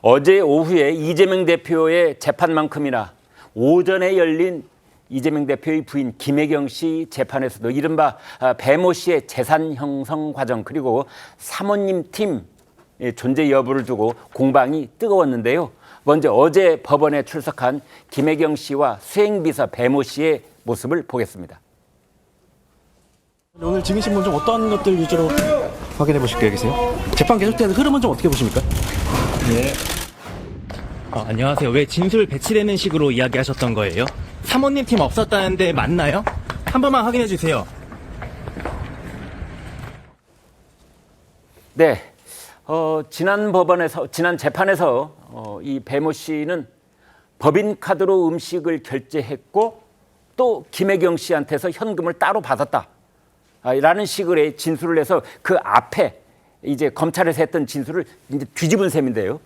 어제 오후에 이재명 대표의 재판만큼이나 오전에 열린 이재명 대표의 부인 김혜경 씨 재판에서도 이른바 배모 씨의 재산 형성 과정 그리고 사모님 팀 존재 여부를 두고 공방이 뜨거웠는데요. 먼저 어제 법원에 출석한 김혜경 씨와 수행비서 배모 씨의 모습을 보겠습니다. 오늘 증인신문 좀 어떤 것들 위주로 확인해 보실 계획이세요? 재판 계속되는 흐름은 좀 어떻게 보십니까? 네. 안녕하세요. 왜 진술 배치되는 식으로 이야기하셨던 거예요? 사모님 팀 없었다는데 맞나요? 한 번만 확인해 주세요. 네, 지난 재판에서 이 배모 씨는 법인카드로 음식을 결제했고 또 김혜경 씨한테서 현금을 따로 받았다. 라는 식으로 진술을 해서 그 앞에 이제 검찰에서 했던 진술을 이제 뒤집은 셈인데요.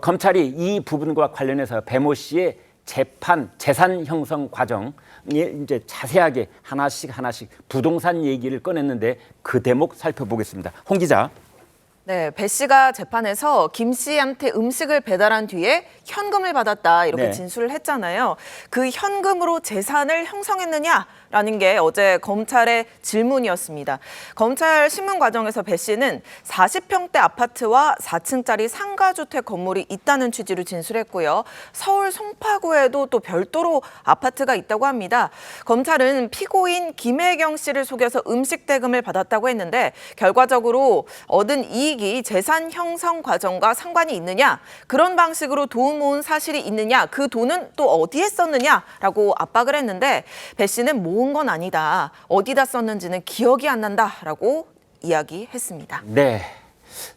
검찰이 이 부분과 관련해서 배모 씨의 재산 형성 과정에 이제 자세하게 하나씩 부동산 얘기를 꺼냈는데 그 대목 살펴보겠습니다. 홍 기자. 네, 배 씨가 재판에서 김 씨한테 음식을 배달한 뒤에 현금을 받았다 이렇게 네. 진술을 했잖아요. 그 현금으로 재산을 형성했느냐라는 게 어제 검찰의 질문이었습니다. 검찰 신문 과정에서 배 씨는 40평대 아파트와 4층짜리 상가주택 건물이 있다는 취지로 진술했고요. 서울 송파구에도 또 별도로 아파트가 있다고 합니다. 검찰은 피고인 김혜경 씨를 속여서 음식 대금을 받았다고 했는데 결과적으로 얻은 이익이 재산 형성 과정과 상관이 있느냐, 그런 방식으로 돈 모은 사실이 있느냐, 그 돈은 또 어디에 썼느냐라고 압박을 했는데 배 씨는 모은 건 아니다, 어디다 썼는지는 기억이 안 난다라고 이야기했습니다. 네.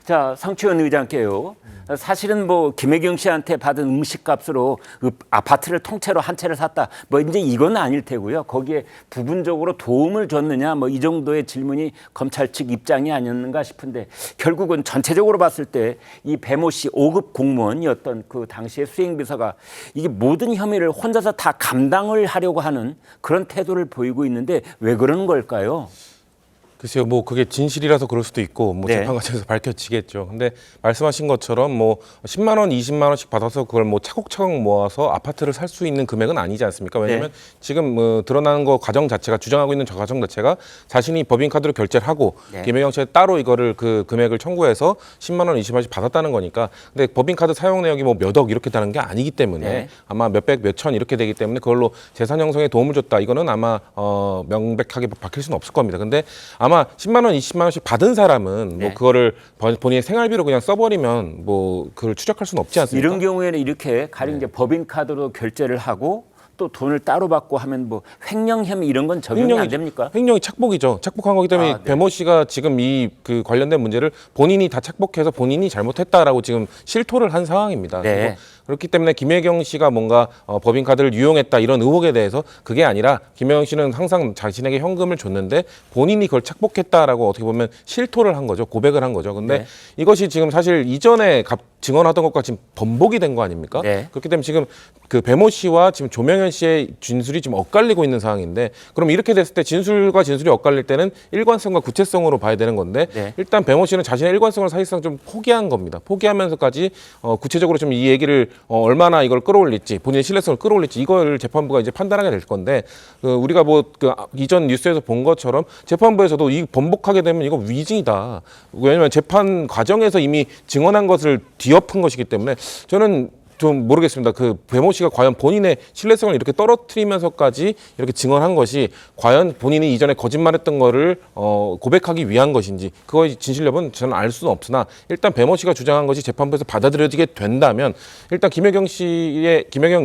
자, 성추현 의장께요. 사실은 뭐 김혜경 씨한테 받은 음식값으로 아파트를 통째로 한 채를 샀다. 뭐 이제 이건 아닐 테고요. 거기에 부분적으로 도움을 줬느냐 뭐 이 정도의 질문이 검찰 측 입장이 아니었는가 싶은데 결국은 전체적으로 봤을 때 이 배모 씨 5급 공무원이었던 그 당시의 수행비서가 이게 모든 혐의를 혼자서 다 감당을 하려고 하는 그런 태도를 보이고 있는데 왜 그러는 걸까요? 글쎄요, 뭐 그게 진실이라서 그럴 수도 있고, 뭐 네. 재판 과정에서 밝혀지겠죠. 근데 말씀하신 것처럼 뭐 10만 원, 20만 원씩 받아서 그걸 뭐 차곡차곡 모아서 아파트를 살 수 있는 금액은 아니지 않습니까? 왜냐하면 네. 지금 뭐 드러나는 거 과정 자체가 주장하고 있는 저 과정 자체가 자신이 법인카드로 결제를 하고 네. 김혜경 씨에 따로 이거를 그 금액을 청구해서 10만 원, 20만 원씩 받았다는 거니까. 근데 법인카드 사용 내역이 뭐 몇 억 이렇게 다는 게 아니기 때문에 네. 아마 몇백, 몇천 이렇게 되기 때문에 그걸로 재산 형성에 도움을 줬다. 이거는 아마 명백하게 밝힐 수는 없을 겁니다. 근데 아마 10만 원, 20만 원씩 받은 사람은 뭐 네. 그거를 본인의 생활비로 그냥 써버리면 뭐 그걸 추적할 수는 없지 않습니까? 이런 경우에는 이렇게 가령 이제 법인카드로 결제를 하고 또 돈을 따로 받고 하면 뭐 횡령 혐의 이런 건 적용이 안 됩니까? 횡령이 착복이죠. 착복한 거기 때문에 아, 네. 배모 씨가 지금 이 그 관련된 문제를 본인이 다 착복해서 본인이 잘못했다라고 지금 실토를 한 상황입니다. 네. 그리고 그렇기 때문에 김혜경 씨가 뭔가 법인카드를 유용했다 이런 의혹에 대해서 그게 아니라 김혜경 씨는 항상 자신에게 현금을 줬는데 본인이 그걸 착복했다라고 어떻게 보면 실토를 한 거죠. 고백을 한 거죠. 근데 네. 이것이 지금 사실 이전에 증언하던 것과 지금 번복이 된 거 아닙니까? 네. 그렇기 때문에 지금 그 배모 씨와 지금 조명현 씨의 진술이 지금 엇갈리고 있는 상황인데 그럼 이렇게 됐을 때 진술과 진술이 엇갈릴 때는 일관성과 구체성으로 봐야 되는 건데 네. 일단 배모 씨는 자신의 일관성을 사실상 좀 포기한 겁니다. 포기하면서까지 구체적으로 좀 이 얘기를 얼마나 이걸 끌어올릴지 본인의 신뢰성을 끌어올릴지 이걸 재판부가 이제 판단하게 될 건데 우리가 뭐 그 이전 뉴스에서 본 것처럼 재판부에서도 이 번복하게 되면 이거 위증이다. 왜냐하면 재판 과정에서 이미 증언한 것을 뒤엎은 것이기 때문에 저는 좀 모르겠습니다. 그 배모 씨가 과연 본인의 신뢰성을 이렇게 떨어뜨리면서까지 이렇게 증언한 것이 과연 본인이 이전에 거짓말했던 거를 고백하기 위한 것인지 그거의 진실 여부는 저는 알 수는 없으나 일단 배모 씨가 주장한 것이 재판부에서 받아들여지게 된다면 일단 김혜경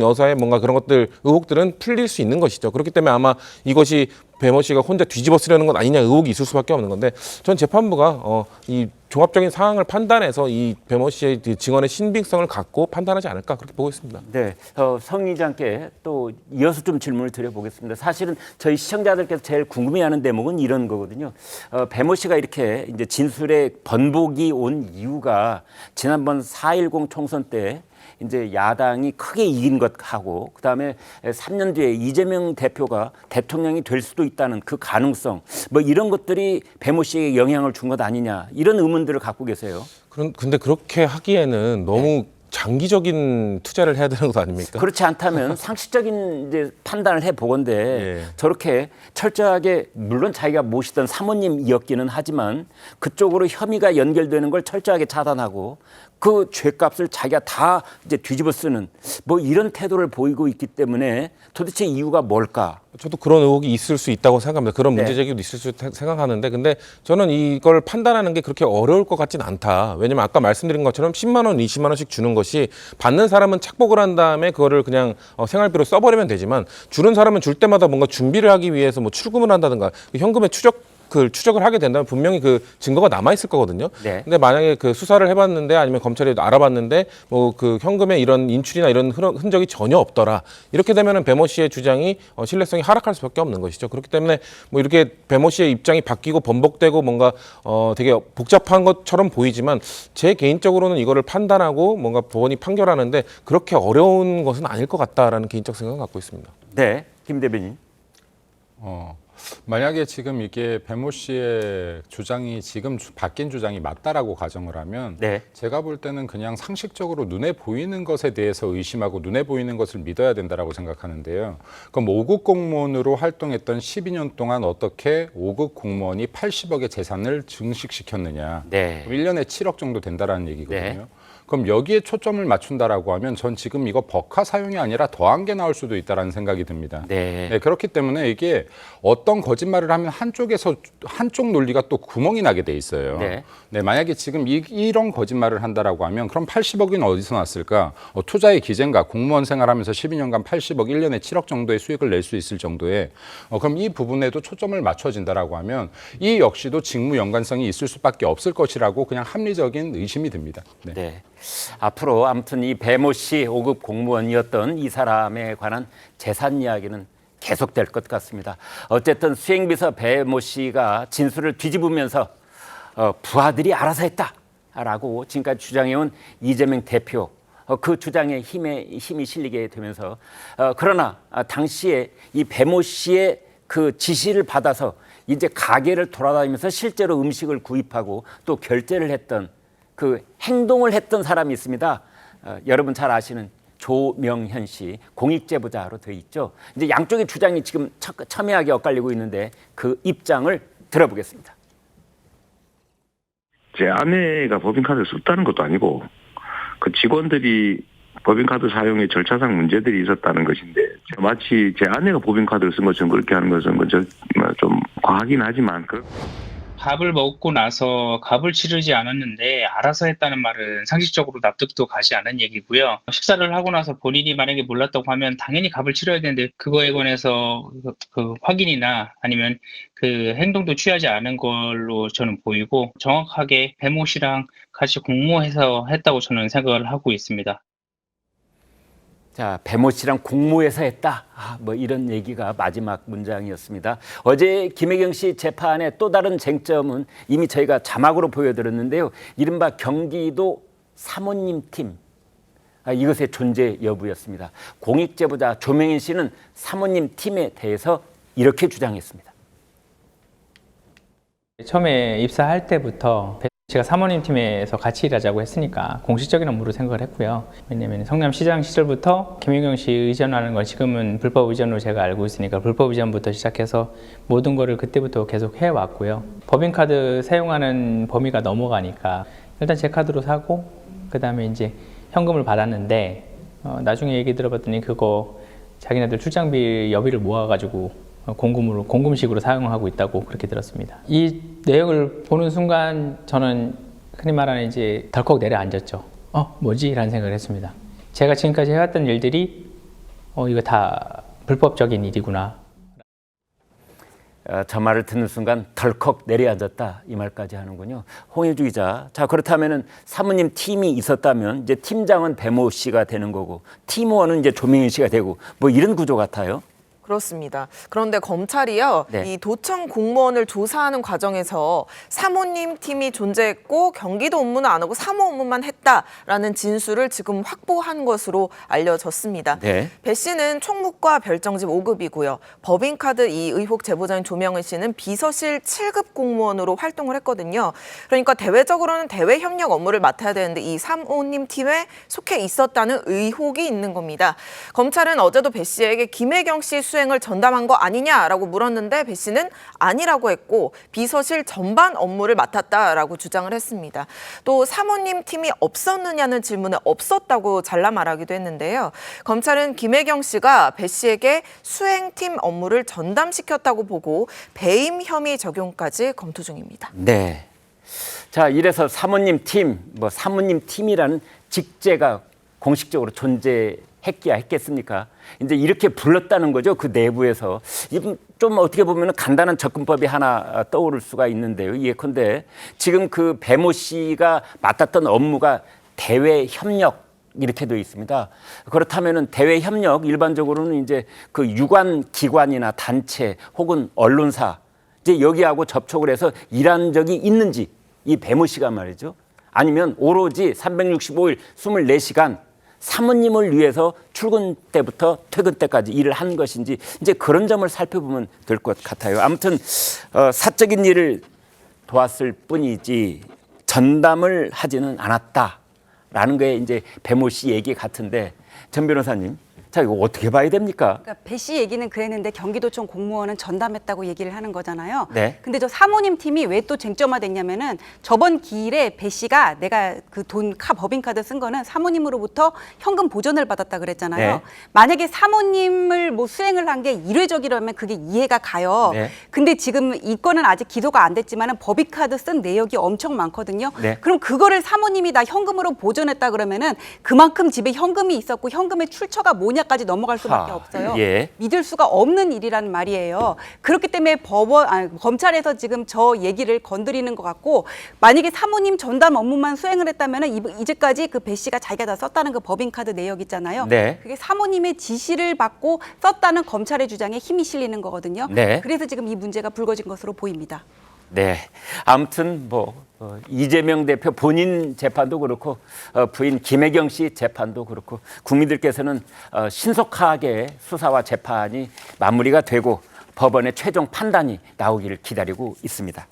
여사의 뭔가 그런 것들 의혹들은 풀릴 수 있는 것이죠. 그렇기 때문에 아마 이것이 배모 씨가 혼자 뒤집어 쓰려는 것 아니냐 의혹이 있을 수밖에 없는 건데 전 재판부가 이 종합적인 상황을 판단해서 이 배모 씨의 증언의 신빙성을 갖고 판단하지 않을까 그렇게 보고 있습니다. 네, 성 의장께 또 이어서 좀 질문을 드려보겠습니다. 사실은 저희 시청자들께서 제일 궁금해하는 대목은 이런 거거든요. 배모 씨가 이렇게 이제 진술에 번복이 온 이유가 지난번 4.10 총선 때 이제 야당이 크게 이긴 것하고 그다음에 3년 뒤에 이재명 대표가 대통령이 될 수도 있다는 그 가능성 뭐 이런 것들이 배모 씨에게 영향을 준 것 아니냐 이런 의문들을 갖고 계세요. 근데 그렇게 하기에는 너무 장기적인 투자를 해야 되는 것 아닙니까? 그렇지 않다면 상식적인 이제 판단을 해 보건데 예. 저렇게 철저하게 물론 자기가 모시던 사모님이었기는 하지만 그쪽으로 혐의가 연결되는 걸 철저하게 차단하고 그 죄값을 자기가 다 이제 뒤집어 쓰는 뭐 이런 태도를 보이고 있기 때문에 도대체 이유가 뭘까? 저도 그런 의혹이 있을 수 있다고 생각합니다. 그런 문제 제기도 있을 수 생각하는데 근데 저는 이걸 판단하는 게 그렇게 어려울 것 같진 않다. 왜냐면 아까 말씀드린 것처럼 10만 원, 20만 원씩 주는 것이 받는 사람은 착복을 한 다음에 그거를 그냥 생활비로 써버리면 되지만 주는 사람은 줄 때마다 뭔가 준비를 하기 위해서 뭐 출금을 한다든가 현금의 추적을 하게 된다면 분명히 그 증거가 남아 있을 거거든요. 네. 근데 만약에 그 수사를 해봤는데 아니면 검찰이 알아봤는데 뭐 그 현금의 이런 인출이나 이런 흔적이 전혀 없더라. 이렇게 되면은 배모 씨의 주장이 신뢰성이 하락할 수밖에 없는 것이죠. 그렇기 때문에 뭐 이렇게 배모 씨의 입장이 바뀌고 번복되고 뭔가 되게 복잡한 것처럼 보이지만 제 개인적으로는 이거를 판단하고 뭔가 법원이 판결하는데 그렇게 어려운 것은 아닐 것 같다라는 개인적 생각을 갖고 있습니다. 네, 김 대변인. 만약에 지금 이게 배모 씨의 주장이 지금 바뀐 주장이 맞다라고 가정을 하면 네. 제가 볼 때는 그냥 상식적으로 눈에 보이는 것에 대해서 의심하고 눈에 보이는 것을 믿어야 된다라고 생각하는데요. 그럼 5급 공무원으로 활동했던 12년 동안 어떻게 5급 공무원이 80억의 재산을 증식시켰느냐. 네. 1년에 7억 정도 된다라는 얘기거든요. 네. 그럼 여기에 초점을 맞춘다라고 하면 전 지금 이거 법화 사용이 아니라 더한 게 나올 수도 있다라는 생각이 듭니다. 네. 그렇기 때문에 이게 어떤 거짓말을 하면 한쪽 논리가 또 구멍이 나게 돼 있어요. 네. 만약에 지금 이런 거짓말을 한다라고 하면 그럼 80억은 어디서 났을까? 투자의 기재인가? 공무원 생활하면서 12년간 80억, 1년에 7억 정도의 수익을 낼 수 있을 정도의 그럼 이 부분에도 초점을 맞춰진다라고 하면 이 역시도 직무 연관성이 있을 수밖에 없을 것이라고 그냥 합리적인 의심이 듭니다. 네. 네. 앞으로 아무튼 이 배모 씨 5급 공무원이었던 이 사람에 관한 재산 이야기는 계속될 것 같습니다. 어쨌든 수행비서 배모 씨가 진술을 뒤집으면서 부하들이 알아서 했다라고 지금까지 주장해온 이재명 대표 그 주장에 힘이 실리게 되면서 그러나 당시에 이 배모 씨의 그 지시를 받아서 이제 가게를 돌아다니면서 실제로 음식을 구입하고 또 결제를 했던 그 행동을 했던 사람이 있습니다. 여러분 잘 아시는 조명현 씨 공익제보자로 되어 있죠. 이제 양쪽의 주장이 지금 첨예하게 엇갈리고 있는데 그 입장을 들어보겠습니다. 제 아내가 법인카드를 썼다는 것도 아니고 그 직원들이 법인카드 사용에 절차상 문제들이 있었다는 것인데 마치 제 아내가 법인카드를 쓴 것처럼 그렇게 하는 것은 좀 과하긴 하지만 밥을 먹고 나서 값을 치르지 않았는데 알아서 했다는 말은 상식적으로 납득도 가지 않은 얘기고요. 식사를 하고 나서 본인이 만약에 몰랐다고 하면 당연히 값을 치러야 되는데 그거에 관해서 그 확인이나 아니면 그 행동도 취하지 않은 걸로 저는 보이고 정확하게 배모 씨랑 같이 공모해서 했다고 저는 생각을 하고 있습니다. 자, 배모 씨랑 공모해서 했다. 뭐 이런 얘기가 마지막 문장이었습니다. 어제 김혜경 씨 재판의 또 다른 쟁점은 이미 저희가 자막으로 보여드렸는데요. 이른바 경기도 사모님 팀. 이것의 존재 여부였습니다. 공익제보자 조명인 씨는 사모님 팀에 대해서 이렇게 주장했습니다. 처음에 입사할 때부터 제가 사모님 팀에서 같이 일하자고 했으니까 공식적인 업무로 생각을 했고요. 왜냐하면 성남시장 시절부터 김혜경 씨 의전하는 걸 지금은 불법 의전으로 제가 알고 있으니까 불법 의전부터 시작해서 모든 거를 그때부터 계속 해왔고요. 법인카드 사용하는 범위가 넘어가니까 일단 제 카드로 사고 그 다음에 이제 현금을 받았는데 나중에 얘기 들어봤더니 그거 자기네들 출장비 여비를 모아가지고 공금식으로 사용하고 있다고 그렇게 들었습니다. 이 내용을 보는 순간 저는 흔히 말하는 이제 덜컥 내려앉았죠. 뭐지? 라는 생각을 했습니다. 제가 지금까지 해왔던 일들이 이거 다 불법적인 일이구나. 저 말을 듣는 순간 덜컥 내려앉았다 이 말까지 하는군요. 홍일주 기자, 자 그렇다면은 사모님 팀이 있었다면 이제 팀장은 배모 씨가 되는 거고 팀원은 이제 조명인 씨가 되고 뭐 이런 구조 같아요. 그렇습니다. 그런데 검찰이요, 네. 이 도청 공무원을 조사하는 과정에서 사모님 팀이 존재했고 경기도 업무는 안 하고 사모 업무만 했다라는 진술을 지금 확보한 것으로 알려졌습니다. 네. 배 씨는 총무과 별정직 5급이고요. 법인카드 이 의혹 제보자인 조명은 씨는 비서실 7급 공무원으로 활동을 했거든요. 그러니까 대외적으로는 대외 협력 업무를 맡아야 되는데 이 사모님 팀에 속해 있었다는 의혹이 있는 겁니다. 검찰은 어제도 배 씨에게 김혜경 씨 수행을 전담한 거 아니냐라고 물었는데 배 씨는 아니라고 했고 비서실 전반 업무를 맡았다라고 주장을 했습니다. 또 사모님 팀이 없었느냐는 질문에 없었다고 잘라 말하기도 했는데요. 검찰은 김혜경 씨가 배 씨에게 수행팀 업무를 전담시켰다고 보고 배임 혐의 적용까지 검토 중입니다. 네. 자, 이래서 사모님 팀, 사모님 팀이라는 직제가 공식적으로 존재했기야 했겠습니까? 이제 이렇게 불렀다는 거죠. 그 내부에서. 좀 어떻게 보면 간단한 접근법이 하나 떠오를 수가 있는데요. 예컨대 지금 그 배모 씨가 맡았던 업무가 대외 협력 이렇게 되어 있습니다. 그렇다면은 대외 협력 일반적으로는 이제 그 유관 기관이나 단체 혹은 언론사 이제 여기하고 접촉을 해서 일한 적이 있는지 이 배모 씨가 말이죠. 아니면 오로지 365일 24시간 사모님을 위해서 출근 때부터 퇴근 때까지 일을 한 것인지 이제 그런 점을 살펴보면 될 것 같아요. 아무튼 사적인 일을 도왔을 뿐이지 전담을 하지는 않았다라는 게 이제 배모 씨 얘기 같은데 전 변호사님, 자 이거 어떻게 봐야 됩니까? 그러니까 배 씨 얘기는 그랬는데 경기도청 공무원은 전담했다고 얘기를 하는 거잖아요. 네. 근데 저 사모님 팀이 왜 또 쟁점화됐냐면은 저번 기일에 배 씨가 내가 그 돈 법인카드 쓴 거는 사모님으로부터 현금 보전을 받았다 그랬잖아요. 네. 만약에 사모님을 뭐 수행을 한 게 일회적이라면 그게 이해가 가요. 네. 근데 지금 이 건은 아직 기소가 안 됐지만은 법인카드 쓴 내역이 엄청 많거든요. 네. 그럼 그거를 사모님이 다 현금으로 보존했다 그러면은 그만큼 집에 현금이 있었고 현금의 출처가 뭐냐까지 넘어갈 수밖에 없어요. 예. 믿을 수가 없는 일이란 말이에요. 그렇기 때문에 검찰에서 지금 저 얘기를 건드리는 것 같고 만약에 사모님 전담 업무만 수행을 했다면 이제까지 그 배 씨가 자기가 다 썼다는 그 법인카드 내역 있잖아요. 네. 그게 사모님의 지시를 받고 썼다는 검찰의 주장에 힘이 실리는 거거든요. 네. 그래서 지금 이 문제가 불거진 것으로 보입니다. 네. 아무튼 이재명 대표 본인 재판도 그렇고 부인 김혜경 씨 재판도 그렇고 국민들께서는 신속하게 수사와 재판이 마무리가 되고 법원의 최종 판단이 나오기를 기다리고 있습니다.